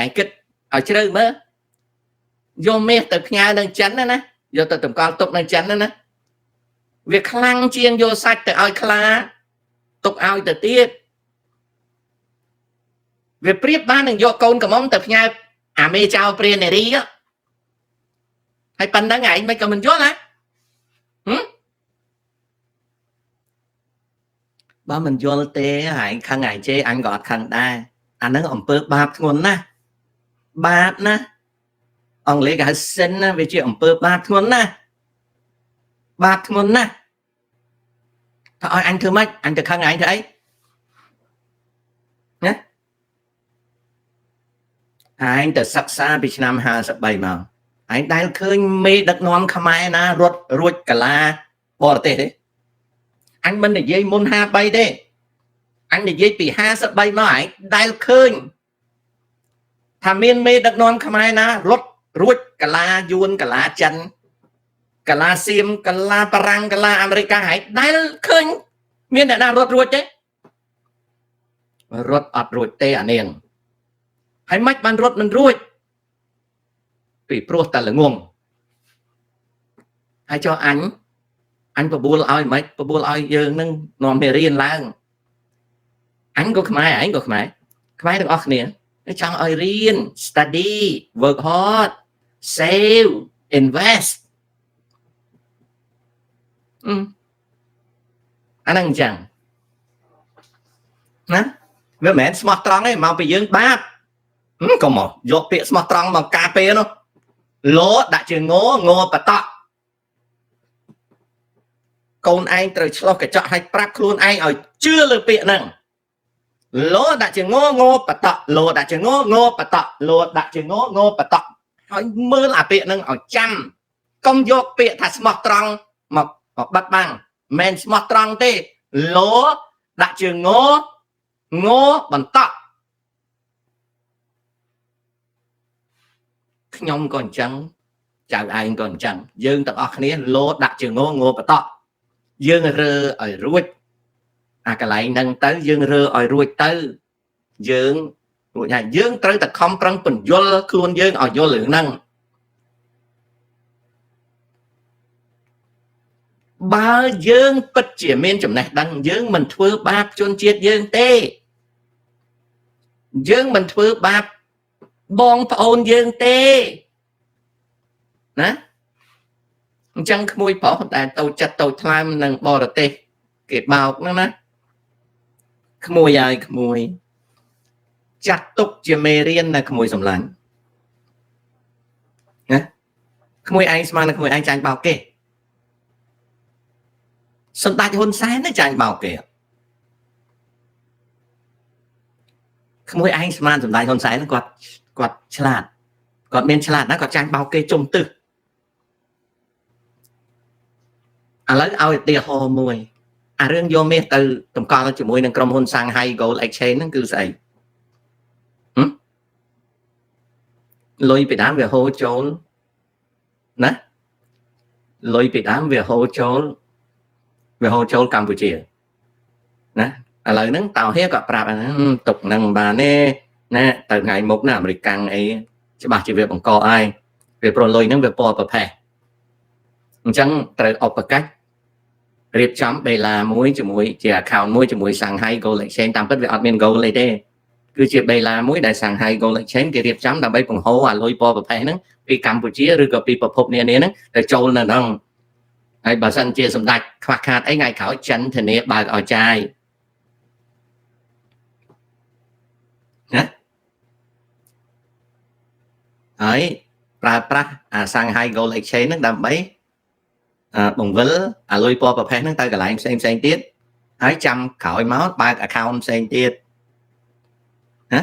ឯងគិតឲ្យជ្រៅមើលយកមាសទៅផ្ញើនឹងចិនណាយកទៅតម្កល់ទុកនៅចិនណាវាខ្លាំងជាងយកសាច់ទៅឲ្យខ្លាទុកឲ្យទៅទៀតវាប្រៀបបាននឹងយកកូនកំមុំទៅផ្ញើអាមេចៅព្រានារីហើយប៉ុណ្្នឹងឯងមិនក៏មិនយល់ណាបើមិនយល់ទេឯងខឹងឯងជេរអញក៏អត់ខឹងដែរអាហ្នឹងអំពើបាបធ្ងន់ណាស់បាបណាអង់គ្លេសគេហៅ sin ណាវាជាអំពើបាបធ្ងន់ណាស់បាបធ្ងន់ណាស់ថាឲ្យអញធ្វើម៉េចអញទៅខឹងឯងធ្វើអីណាឯងទៅសិក្សាពីឆ្នាំ53មកឯងដែលឃើញមេដឹកនាំខ្មែរណារត់រួចកាឡាបរទេសទេអញមិននិយាយមុន53ទេអញនិយាយពី53មកឯងដែលឃើញថាមានមេដឹកនាំខ្មែរណារត់រួចកាឡាយួនកាឡាចិនកាឡាសៀមកាឡាបារាំងកាឡាអាមេរិកឯងដែលឃើញមានអ្នកណារត់រួចទេរត់អត់រួចទេអានាងហើយមិនបានរត់មិនរួចពីព្រោះតែល្ងងហើយចុះអញបបួលឲ្យមិនបបួលឲ្យយើងនឹងនាំទៅរៀនឡើងអញក៏ខ្មែរឯងក៏ខ្មែរទាំងអស់គ្នាចង់ឲ្យរៀន study work hard save invest អាហ្នឹងអញ្ចឹងណាវាមិនមែនស្មោះត្រង់ទេមកពីយើងបាបក៏មកយកពាក្យស្មោះត្រង់មកការពេលនោះលោដាក់ជាងងបតក់កូនឯងត្រូវឆ្លោះកញ្ចក់ឲ្យប្រាប់ខ្លួនឯងឲ្យជឿលើពាក្យហ្នឹងលោដាក់ជាងបតក់លោដាក់ជាងបតក់លោដាក់ជាងបតក់ហើយមើលអាពាក្យហ្នឹងឲ្យចាំកុំយកពាក្យថាស្មោះត្រង់មកបិទបាំងមិនស្មោះត្រង់ទេលោដាក់ជាងបន្តក់ខ្ញុំក៏អញ្ចឹងចៅឯងក៏អញ្ចឹងយើងទាំងអស់គ្នាលោដាក់ជាងបន្តក់យើងរើឲ្យរួចអាកន្លែងហ្នឹងទៅយើងរើឲ្យរួចទៅយើងរួចហើយយើងត្រូវតែខំប្រឹងពន្យល់ខ្លួនយើងឲ្យយល់រឿងហ្នឹងបើយើងពិតជាមានចំណេះដឹងយើងមិនធ្វើបាបជនជាតិយើងទេយើងមិនធ្វើបាបបងប្អូនយើងទេណាអញ្ចឹងក្មួយប្រុសដែលតូចចិត្តតូចថ្លើមនឹងបរទេសគេបោកហ្នឹងណាក្មួយហើយក្មួយចាត់ទុកជាមេរៀនណាក្មួយសម្លាញ់ណាក្មួយឯងស្មានក្មួយឯងចាញ់បោកគេសម្ដេចហ៊ុនសែនណាចាញ់បោកគេក្មួយឯងស្មានសម្ដេចហ៊ុនសែនគាត់ឆ្លាតគាត់មានឆ្លាតណាគាត់ចាញ់បោកគេជុំទឹះឥឡូវឲ្យឧទាហរណ៍មួយអារឿងយកមាសទៅតម្កល់ជាមួយនឹងក្រុមហ៊ុន Shanghai Gold Exchange ហ្នឹងគឺស្អីលុយពីដើមវាហូរចូលណាលុយពីដើមវាហូរចូលកម្ពុជាណាឥឡូវហ្នឹងតៅហៀក៏ប្រាប់ទុកហ្នឹងបានទេណាទៅថ្ងៃមុខណាអាមេរិកអីច្បាស់ជាវាបង្កឲ្យវាប្រលុយហ្នឹងវាពណ៌ប្រផេះអញ្ចឹងត្រូវឧបកិច្ចរៀបចំបេឡាមួយជាមួយជា account មួយជាមួយ Shanghai Gold Exchange តាមពិតវាអត់មាន gold អីទេគឺជាបេឡាមួយដែល Shanghai Gold Exchange គេរៀបចំដើម្បីបង្ហូរអាលុយពណ៌ប្រផេះហ្នឹងពីកម្ពុជាឬក៏ពីប្រភពនានាហ្នឹងទៅចូលនៅហ្នឹងហើយបើសិនជាសម្ដេចខ្វះខាតអីថ្ងៃក្រោយចិនធានាបើកឲ្យចាយណាហើយប្រើប្រាស់អា Shanghai Gold Exchange ហ្នឹងដើម្បីបង្វិលអាលុយពណ៌ប្រផេះហ្នឹងទៅកន្លែងផ្សេងទៀត ហើយចាំក្រោយមកបើក account ផ្សេងទៀតណា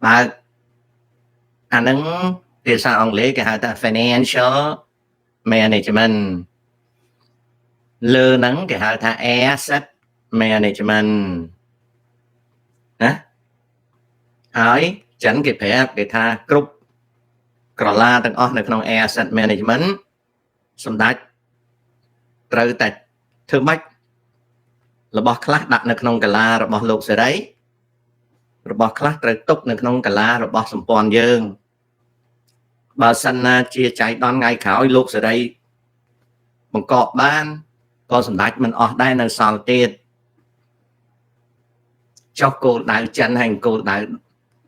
បើកអាហ្នឹងភាសាអង់គ្លេសគេហៅថា financial management លើហ្នឹងគេហៅថា asset management ណាហើយចឹងគេប្រាប់គេថាគ្រប់ក្រឡាទាំងអស់នៅក្នុង asset management សម្ដេចត្រូវតែធ្វើម៉េចរបស់ខ្លះដាក់នៅក្នុងកាឡារបស់លោកសេរីរបស់ខ្លះត្រូវទុកនៅក្នុងកាឡារបស់សម្ព័ន្ធយើងបើសិនណាជាចៃដន្យថ្ងៃក្រោយលោកសេរីបង្កប់បានក៏សម្ដេចមិនអស់ដែរនៅសល់ទៀតចុះគោលដៅចិនហើយគោលដៅ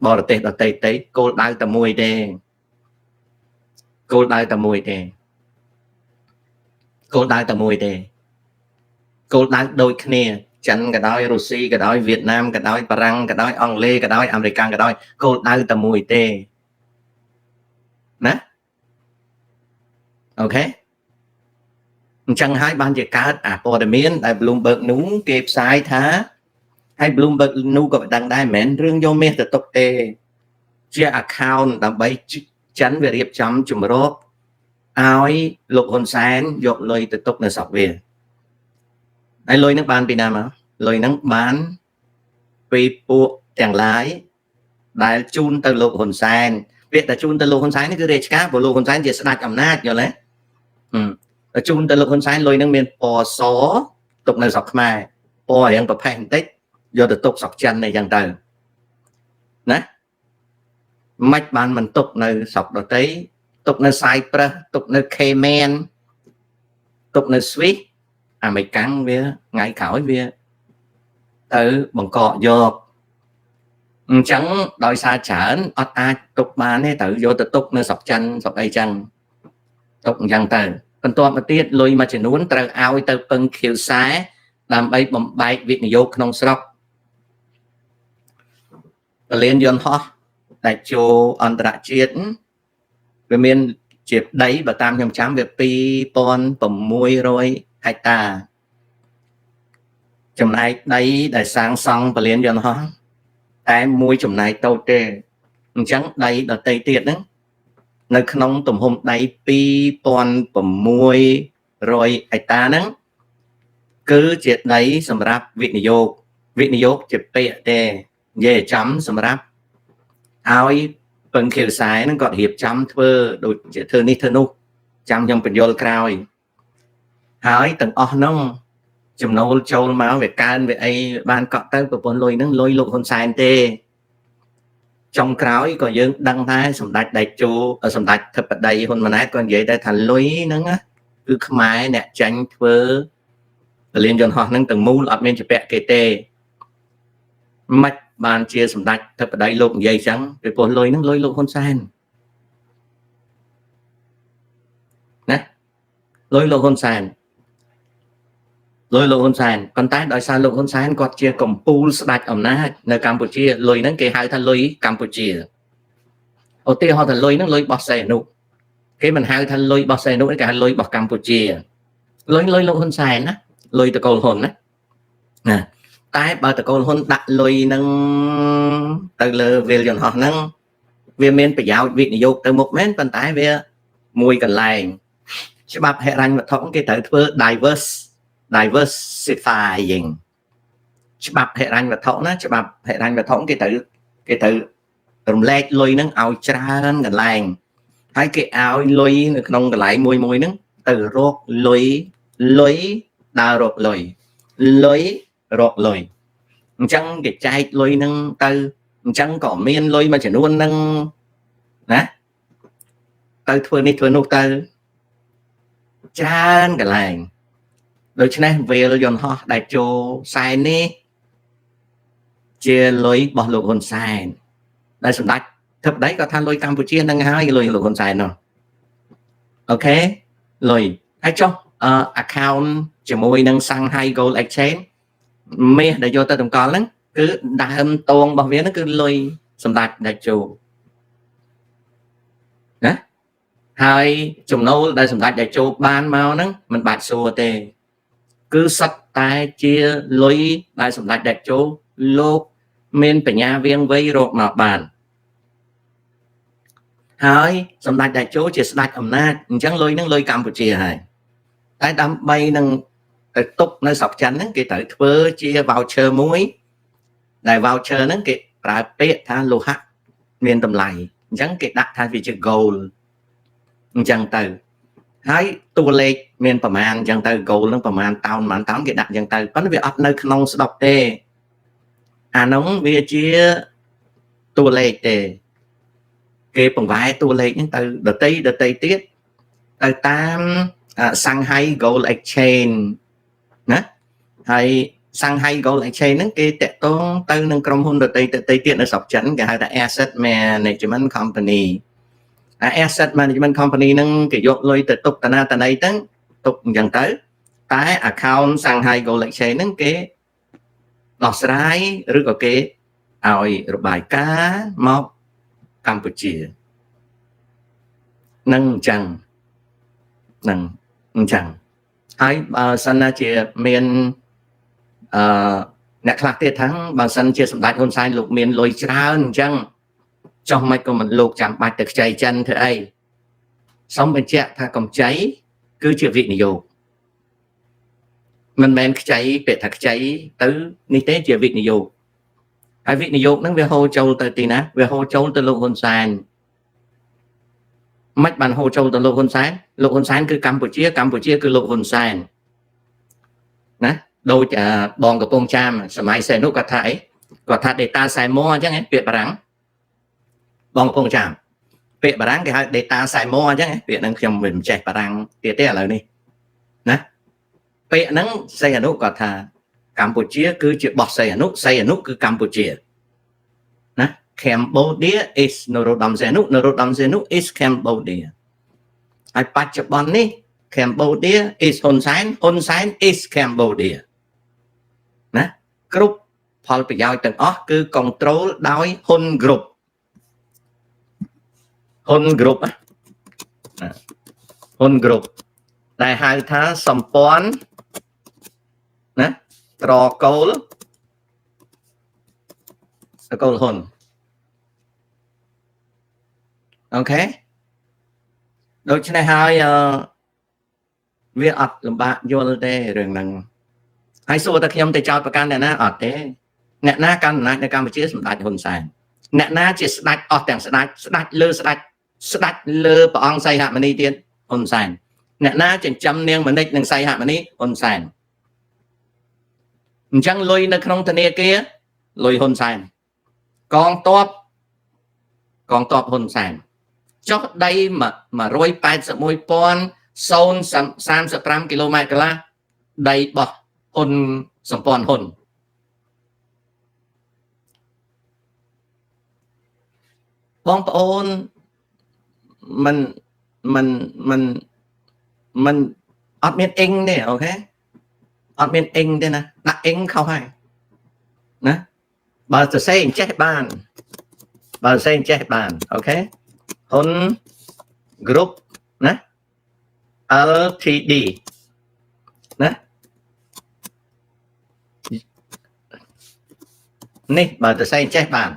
បរទេសដទៃទេគោលដៅតែមួយទេគោលដៅតែមួយទេគោលដៅតែមួយទេគោលដៅដូចគ្នាចិនក៏ដោយរុស្ស៊ីក៏ដោយវៀតណាមក៏ដោយបារាំងក៏ដោយអង់គ្លេសក៏ដោយអាមេរិកក៏ដោយគោលដៅតែមួយទេណាអូខេអញ្ចឹងហើយបានជាកើតអាព័ត៌មានដែល Bloomberg News គេផ្សាយថាហើយ Bloomberg News ក៏ដឹងដែរមិនមែនរឿងយកមាសទៅទុកទេជា account ដើម្បីចិនវារៀបចំជំរកឲ្យលោកហ៊ុនសែនយកលុយទៅទុកនៅស្រុកវាហើយលុយនឹងបានពីណាមកលុយនឹងបានពីពួកទាំងឡាយដែលជូនទៅលោកហ៊ុនសែនពាក្យតែជូនទៅលោកហ៊ុនសែននេះគឺរាជការព្រោះលោកហ៊ុនសែនជាស្ដេចអំណាចយល់ទេជូនទៅលោកហ៊ុនសែនលុយនឹងមានពណ៌សទុកនៅស្រុកខ្មែរពណ៌រៀងប្រផេះបន្តិចយកទៅទុកស្រុកចិនអីចឹងទៅណាមិនបានមិនទុកនៅស្រុកដទៃទុកនៅសាយប្រឹសទុកនៅខេមែនទុកនៅស្វីសអាមេរិកាំងវាថ្ងៃក្រោយវាទៅបង្កកយកអញ្ចឹងដោយសារច្រើនអត់អាចទុកបានទេត្រូវយកទៅទុកនៅស្រុកចិនស្រុកអីចឹងទុកអញ្ចឹងទៅបន្ទាប់មកទៀតលុយមួយចំនួនត្រូវឲ្យទៅពឹងខៀវខ្សែដើម្បីបំបែកវិនិយោគក្នុងស្រុកពលានយន្តហោះដែលចូលអន្តរជាតិវាមានជាដីបើតាមខ្ញុំចាំវា2600ហិកតាចំណែកដីដែលសាងសង់ពលានយន្តហោះតែមួយចំណែកតូចទេអញ្ចឹងដីដទៃទៀតហ្នឹងនៅក្នុងទំហំដី2600ហិកតាហ្នឹងគឺជាដីសម្រាប់វិនិយោគជាពាក្យទេនិយាយចំសម្រាប់ឲ្យពឹងខៀវខ្សែហ្នឹងគាត់រៀបចំធ្វើដូចជាធ្វើនេះធ្វើនោះចាំខ្ញុំបញ្យល់ក្រោយហើយទាំងអស់ហ្នឹងចំណូលចូលមកវាកើនវាអីបានកក់ទៅប្រព័ន្ធលុយហ្នឹងលុយលោកហ៊ុនសែនទេចុងក្រោយក៏យើងដឹងថាសម្ដេចដេជោសម្ដេចធិបតីហ៊ុនម៉ាណែតក៏និយាយដែរថាលុយហ្នឹងគឺខ្មែរអ្នកចាញ់ធ្វើពលានយន្តហោះហ្នឹងទាំងមូលអត់មានជាពាក់គេទេមិនបានជាសម្ដេចធិបតីលោកនិយាយចឹងពីព្រោះលុយហ្នឹងលុយលោកហ៊ុនសែនណាលុយលោកហ៊ុនសែនប៉ុន្តែដោយសារលោកហ៊ុនសែនគាត់ជាកំពូលស្ដេចអំណាចនៅកម្ពុជាលុយហ្នឹងគេហៅថាលុយកម្ពុជាឧទាហរណ៍ថាលុយហ្នឹងលុយរបស់សែនុគេមិនហៅថាលុយរបស់សែនុទេគេហៅលុយរបស់កម្ពុជាលុយលោកហ៊ុនសែនណាលុយតកូលហ៊ុនណាតែបើតកូលហ៊ុនដាក់លុយហ្នឹងទៅលើវាលយន្តហោះហ្នឹងវាមានប្រយោជន៍វិនិយោគទៅមុខមែនប៉ុន្តែវាមួយកន្លែងច្បាប់ហិរញ្ញវត្ថុគេត្រូវធ្វើ diversifying ច្បាប់ហិរញ្ញវត្ថុណាច្បាប់ហិរញ្ញវត្ថុគេត្រូវរំលែកលុយហ្នឹងឲ្យច្រើនកន្លែងហើយគេឲ្យលុយនៅក្នុងកន្លែងមួយហ្នឹងទៅរកលុយដើររកលុយរកលុយអញ្ចឹងគេចែកលុយហ្នឹងទៅអញ្ចឹងក៏មានលុយមួយចំនួនហ្នឹងណាទៅធ្វើនេះធ្វើនោះទៅច្រើនកន្លែងដូច្នេះវាលយន្តហោះដែលចូលសែននេះជាលុយរបស់លោកហ៊ុនសែនដែលសម្ដេចធិបតីក៏ថាលុយកម្ពុជានឹងហើយលុយលោកហ៊ុនសែននោះអូខេលុយហើយចុះaccount ជាមួយនឹង Shanghai Gold Exchange មាសដែលយកទៅតម្កល់ហ្នឹងគឺដើមតងរបស់វាហ្នឹងគឺលុយសម្ដេចដែលចូលណាហើយចំណូលដែលសម្ដេចដែលចូលបានមកហ្នឹងមិនបាច់សួរទេគឺសិត តែជាលុយដែលសម្ដេចតេជោលោកមានបញ្ញាវៀងវៃរកមកបានហើយសម្ដេចតេជោជាស្ដេចអំណាចអញ្ចឹងលុយនឹងលុយកម្ពុជាហើយតែដើម្បីនឹងទៅទុកនៅស្រុកចិនហ្នឹងគេត្រូវធ្វើជា voucher មួយដែល voucher ហ្នឹងគេប្រើពាក្យថាលោហៈមានតម្លៃអញ្ចឹងគេដាក់ថាវាជា gold អញ្ចឹងទៅហើយតួលេខមានប្រមាណអញ្ចឹងទៅ gold ហ្នឹងប្រមាណតោនគេដាក់អញ្ចឹងទៅប៉ុន្តែវាអត់នៅក្នុងស្ដុកទេអានោះវាជាតួលេខទេគេបង្វែរតួលេខហ្នឹងទៅដតីទៀតទៅតាម Shanghai Gold Exchange ណាហើយ Shanghai Gold Exchange ហ្នឹងគេតាក់ទងទៅនឹងក្រុមហ៊ុនដតីទៀតនៅស្រុកចិនគេហៅថា Asset Management Company Asset Management Company ហ្នឹងគេយកលុយទៅទុកតាណាតាណីទៅទុកអញ្ចឹងទៅតែ account Shanghai Gold Exchange ហ្នឹងគេដោះស្រាយឬក៏គេឲ្យរបាយការណ៍មកកម្ពុជានឹងអញ្ចឹងហើយបើសិនណាជាមានអ្នកខ្លះទៀតថាបើសិនជាសម្ដេចហ៊ុនសែនលោកមានលុយច្រើនអញ្ចឹងចុះមិនក៏មិនលោកចាំបាច់ទៅខ្ចីចិនធ្វើអីសូមបញ្ជាក់ថាកម្ចីគឺជាវិនិយោគមិនមែនខ្ចីពាក្យថាខ្ចីទៅនេះទេជាវិនិយោគហើយវិនិយោគហ្នឹងវាហូរចូលទៅទីណាវាហូរចូលទៅលោកហ៊ុនសែនមិនបានហូរចូលទៅលោកហ៊ុនសែនគឺកម្ពុជាគឺលោកហ៊ុនសែនណាដូចបងកំពង់ចាមសម័យសេនុគាត់ថាអីគាត់ថា data Saimo អញ្ចឹងពាក្យបារាំងបងកំពង់ចាមពាក្យបារាំងគេហៅ data Saimo អញ្ចឹងពាក្យហ្នឹងខ្ញុំមិនចេះបារាំងទៀតទេឥឡូវនេះណាពាក្យហ្នឹងសីហនុគាត់ថាកម្ពុជាគឺជាបោះសីហនុគឺកម្ពុជាណា Cambodia is Norodom Sihanouk is Cambodia ហើយបច្ចុប្បន្ននេះ Cambodia is Hun Sen is Cambodia ណាគ្រប់ផលប្រយោជន៍ទាំងអស់គឺ control ដោយ Hun Group ដែលហៅថាសម្ព័ន្ធណាត្រកូលហ៊ុនអូខេដូច្នេះហើយវាអត់លំបាកយល់ទេរឿងហ្នឹងហើយសួរតែខ្ញុំទៅចោទប្រកាន់អ្នកណាអត់ទេអ្នកណាកាន់អំណាចនៅកម្ពុជាសម្ដេចហ៊ុនសែនអ្នកណាជាស្ដេចអស់ទាំងស្ដេចលើស្ដេចលើព្រះអង្គសីហមុនីទៀតហ៊ុនសែនអ្នកណាចិញ្ចឹមនាងមនិចនិងសីហមុនីហ៊ុនសែនអញ្ចឹងលុយនៅក្នុងធនាគារលុយហ៊ុនសែនកងទ័ពហ៊ុនសែនចុះដី181,035 គីឡូម៉ែត្រកន្លះដីរបស់ហ៊ុនសម្ព័ន្ធហ៊ុនបងប្អូនមិនអត់មានអ៊ីងទេអូខេអត់មានអ៊ីងទេណាដាក់អ៊ីងខុសហើយណាបើសរសេរចេះបានអូខេហ៊ុន group ណា LTD ណានេះបើសរសេរចេះបាន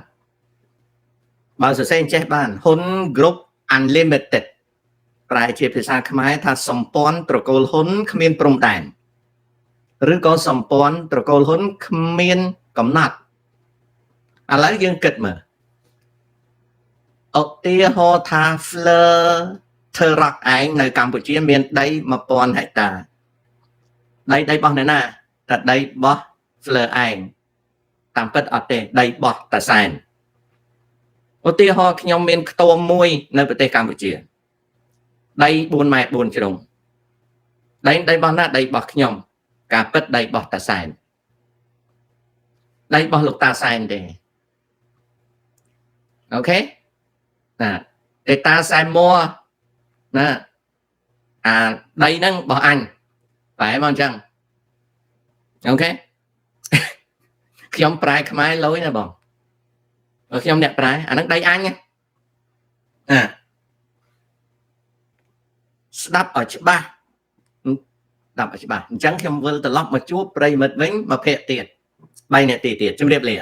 ហ៊ុន group unlimited ប្រែជាភាសាខ្មែរថាសម្ព័ន្ធត្រកូលហ៊ុនគ្មានព្រំដែនឬក៏សម្ព័ន្ធត្រកូលហ៊ុនគ្មានកំណត់ឥឡូវយើងគិតមើលឧទាហរណ៍ថា Fleur Terrock ឯងនៅកម្ពុជាមានដី 1000 ហិកតាដីរបស់អ្នកណាតែដីរបស់ Fleur ឯងតាមពិតអត់ទេដីរបស់តាសែនឧទាហរណ៍ខ្ញុំមានខ្ទមមួយនៅប្រទេសកម្ពុជាដី4ម៉ែត្រ4ជ្រុងដីរបស់ណាដីរបស់ខ្ញុំការពិតដីរបស់តាសែនដីរបស់លោកតាសែនទេអូខេណាdata Saimo ណាអាដីហ្នឹងរបស់អញប្រែមកអញ្ចឹងអូខេខ្ញុំប្រែខ្មែរលុយណាបងខ្ញុំអ្នកប្រែអាហ្នឹងដីអញស្ដាប់ឲ្យច្បាស់ đọcច្បាស់អញ្ចឹងខ្ញុំវិលត្រឡប់មកជួបប្រិមិត្តវិញមកភ័ក្រទៀត3នាទីទៀតជំរាបលា